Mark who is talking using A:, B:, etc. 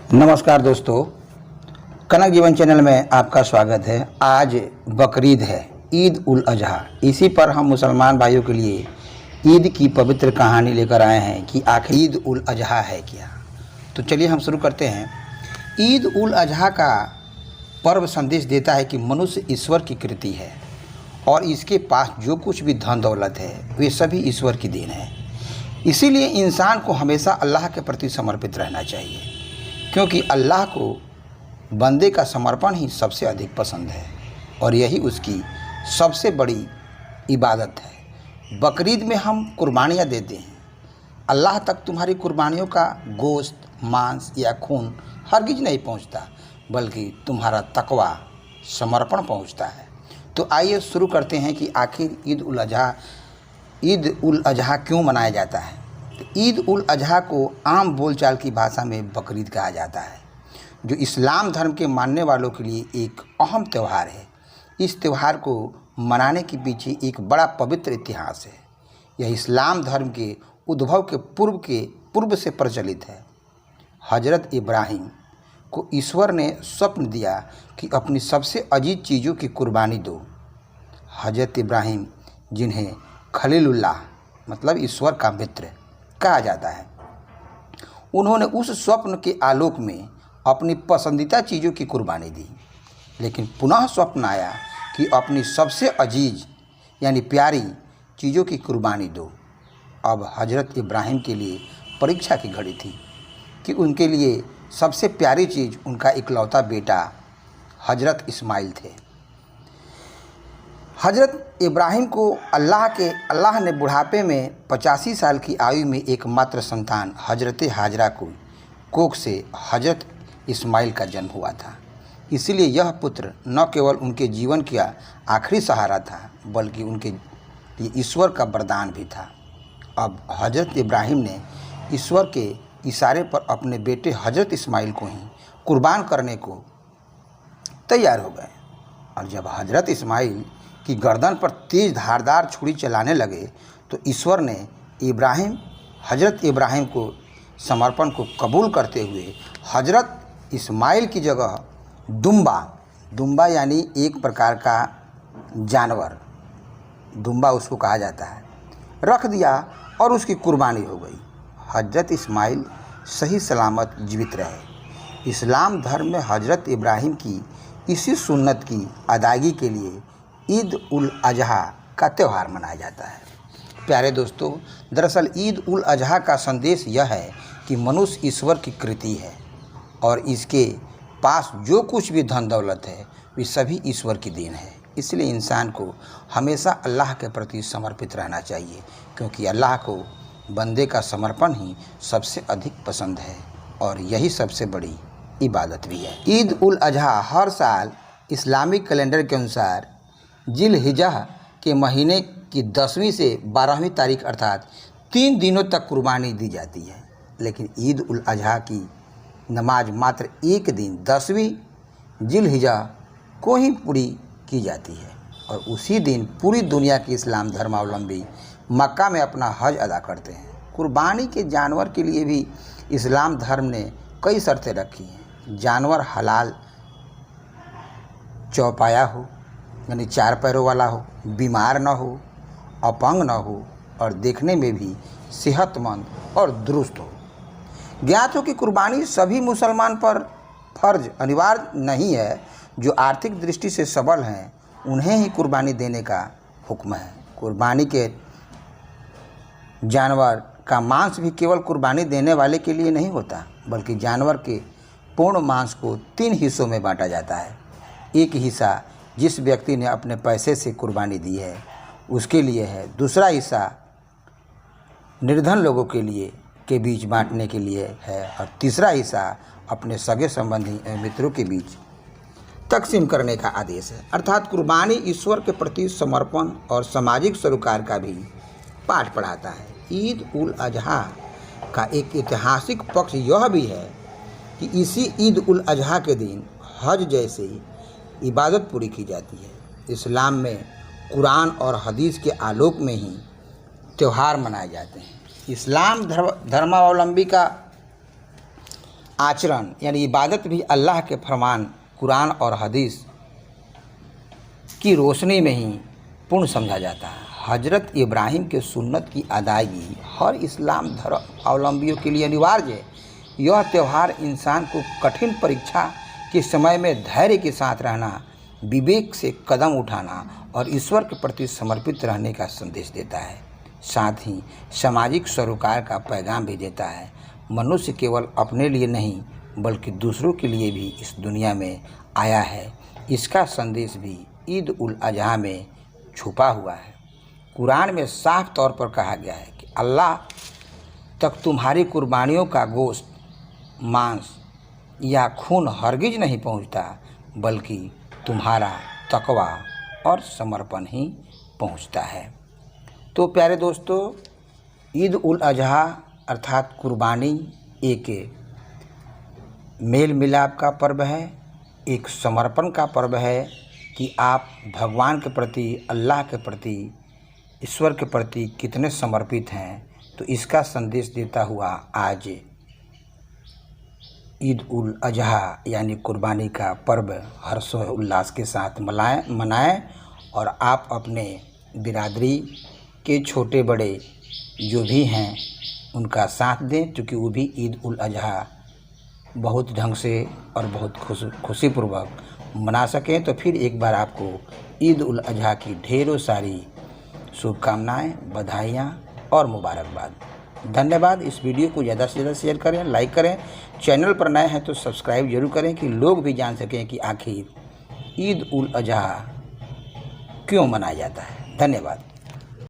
A: नमस्कार दोस्तों, कनक जीवन चैनल में आपका स्वागत है। आज बकरीद है, ईद उल अजहा। इसी पर हम मुसलमान भाइयों के लिए ईद की पवित्र कहानी लेकर आए हैं कि आखिर ईद उल अजहा है क्या। तो चलिए हम शुरू करते हैं। ईद उल अजहा का पर्व संदेश देता है कि मनुष्य ईश्वर की कृति है और इसके पास जो कुछ भी धन दौलत है वे सभी ईश्वर की देन है। इसीलिए इंसान को हमेशा अल्लाह के प्रति समर्पित रहना चाहिए, क्योंकि अल्लाह को बंदे का समर्पण ही सबसे अधिक पसंद है और यही उसकी सबसे बड़ी इबादत है। बकरीद में हम कुर्बानियाँ देते हैं। अल्लाह तक तुम्हारी कुर्बानियों का गोश्त, मांस या खून हरगिज नहीं पहुंचता, बल्कि तुम्हारा तकवा, समर्पण पहुंचता है। तो आइए शुरू करते हैं कि आखिर ईद उल अजहा क्यों मनाया जाता है। ईद उल अजहा को आम बोलचाल की भाषा में बकरीद कहा जाता है, जो इस्लाम धर्म के मानने वालों के लिए एक अहम त्यौहार है। इस त्यौहार को मनाने के पीछे एक बड़ा पवित्र इतिहास है। यह इस्लाम धर्म के उद्भव के पूर्व से प्रचलित है। हजरत इब्राहिम को ईश्वर ने स्वप्न दिया कि अपनी सबसे अजीज चीज़ों की कुर्बानी दो। हजरत इब्राहिम, जिन्हें खलीलुल्लाह मतलब ईश्वर का मित्र कहा जाता है, उन्होंने उस स्वप्न के आलोक में अपनी पसंदीदा चीज़ों की कुर्बानी दी। लेकिन पुनः स्वप्न आया कि अपनी सबसे अजीज यानी प्यारी चीज़ों की कुर्बानी दो। अब हजरत इब्राहिम के लिए परीक्षा की घड़ी थी कि उनके लिए सबसे प्यारी चीज़ उनका इकलौता बेटा हजरत इस्माइल थे। हजरत इब्राहिम को अल्लाह ने बुढ़ापे में 85 साल की आयु में एकमात्र संतान हजरत हाजरा को कोख से हजरत इस्माइल का जन्म हुआ था। इसलिए यह पुत्र न केवल उनके जीवन का आखिरी सहारा था, बल्कि उनके लिए ईश्वर का वरदान भी था। अब हजरत इब्राहिम ने ईश्वर के इशारे पर अपने बेटे हजरत इस्माइल को ही कुर्बान करने को तैयार हो गए। और जब हजरत इस्माइल की गर्दन पर तेज धारदार छुरी चलाने लगे तो ईश्वर ने हजरत इब्राहिम को समर्पण को कबूल करते हुए हजरत इस्माइल की जगह दुम्बा यानी एक प्रकार का जानवर, दुम्बा उसको कहा जाता है, रख दिया और उसकी कुर्बानी हो गई। हजरत इस्माइल सही सलामत जीवित रहे। इस्लाम धर्म में हजरत इब्राहिम की इसी सुन्नत की अदायगी के लिए ईद उल अजहा का त्यौहार मनाया जाता है। प्यारे दोस्तों, दरअसल ईद उल अजहा का संदेश यह है कि मनुष्य ईश्वर की कृति है और इसके पास जो कुछ भी धन दौलत है वे सभी ईश्वर की देन है। इसलिए इंसान को हमेशा अल्लाह के प्रति समर्पित रहना चाहिए, क्योंकि अल्लाह को बंदे का समर्पण ही सबसे अधिक पसंद है और यही सबसे बड़ी इबादत भी है। ईद उल अजहा हर साल इस्लामिक कैलेंडर के अनुसार जिल-हिज्जा के महीने की 10वीं से 12वीं तारीख अर्थात 3 दिनों तक कुर्बानी दी जाती है। लेकिन ईद उल अजहा की नमाज मात्र एक दिन 10वीं जिल-हिज्जा को ही पूरी की जाती है और उसी दिन पूरी दुनिया के इस्लाम धर्मावलंबी मक्का में अपना हज अदा करते हैं। कुर्बानी के जानवर के लिए भी इस्लाम धर्म ने कई शर्तें रखी हैं। जानवर हलाल, चौपाया हो यानी 4 पैरों वाला हो, बीमार न हो, अपंग न हो और देखने में भी सेहतमंद और दुरुस्त हो। ज्ञात हो कि कुर्बानी सभी मुसलमान पर फर्ज अनिवार्य नहीं है। जो आर्थिक दृष्टि से सबल हैं उन्हें ही कुर्बानी देने का हुक्म है। कुर्बानी के जानवर का मांस भी केवल कुर्बानी देने वाले के लिए नहीं होता, बल्कि जानवर के पूर्ण मांस को 3 हिस्सों में बांटा जाता है। एक हिस्सा जिस व्यक्ति ने अपने पैसे से कुर्बानी दी है उसके लिए है, दूसरा हिस्सा निर्धन लोगों के बीच बांटने के लिए है और तीसरा हिस्सा अपने सगे संबंधी एवं मित्रों के बीच तकसीम करने का आदेश है। अर्थात कुर्बानी ईश्वर के प्रति समर्पण और सामाजिक सरोकार का भी पाठ पढ़ाता है। ईद उल अजहा का एक ऐतिहासिक पक्ष यह भी है कि इसी ईद उल अजहा के दिन हज जैसे इबादत पूरी की जाती है। इस्लाम में कुरान और हदीस के आलोक में ही त्यौहार मनाए जाते हैं। इस्लाम धर्मावलंबी का आचरण यानी इबादत भी अल्लाह के फरमान कुरान और हदीस की रोशनी में ही पूर्ण समझा जाता है। हजरत इब्राहिम के सुन्नत की अदायगी हर इस्लाम धर्म अवलंबियों के लिए अनिवार्य है। यह त्यौहार इंसान को कठिन परीक्षा के समय में धैर्य के साथ रहना, विवेक से कदम उठाना और ईश्वर के प्रति समर्पित रहने का संदेश देता है। साथ ही सामाजिक सरोकार का पैगाम भी देता है। मनुष्य केवल अपने लिए नहीं बल्कि दूसरों के लिए भी इस दुनिया में आया है। इसका संदेश भी ईद उल अजहा में छुपा हुआ है। कुरान में साफ तौर पर कहा गया है कि अल्लाह तक तुम्हारी कुर्बानियों का गोश्त, मांस या खून हरगिज नहीं पहुंचता, बल्कि तुम्हारा तकवा और समर्पण ही पहुंचता है। तो प्यारे दोस्तों, ईद उल अजहा अर्थात कुर्बानी एक मेल मिलाप का पर्व है, एक समर्पण का पर्व है कि आप भगवान के प्रति, अल्लाह के प्रति, ईश्वर के प्रति कितने समर्पित हैं। तो इसका संदेश देता हुआ आज ईद उल अजहा यानी कुर्बानी का पर्व हर्षोल्लास के साथ मनाएं और आप अपने बिरादरी के छोटे बड़े जो भी हैं उनका साथ दें, क्योंकि वो भी ईद उल अजहा बहुत ढंग से और बहुत खुशीपूर्वक मना सकें। तो फिर एक बार आपको ईद उल अजहा की ढेरों सारी शुभकामनाएं, बधाइयाँ और मुबारकबाद। धन्यवाद। इस वीडियो को ज़्यादा से ज़्यादा शेयर करें, लाइक करें। चैनल पर नए हैं तो सब्सक्राइब जरूर करें कि लोग भी जान सकें कि आखिर ईद उल अजहा क्यों मनाया जाता है। धन्यवाद।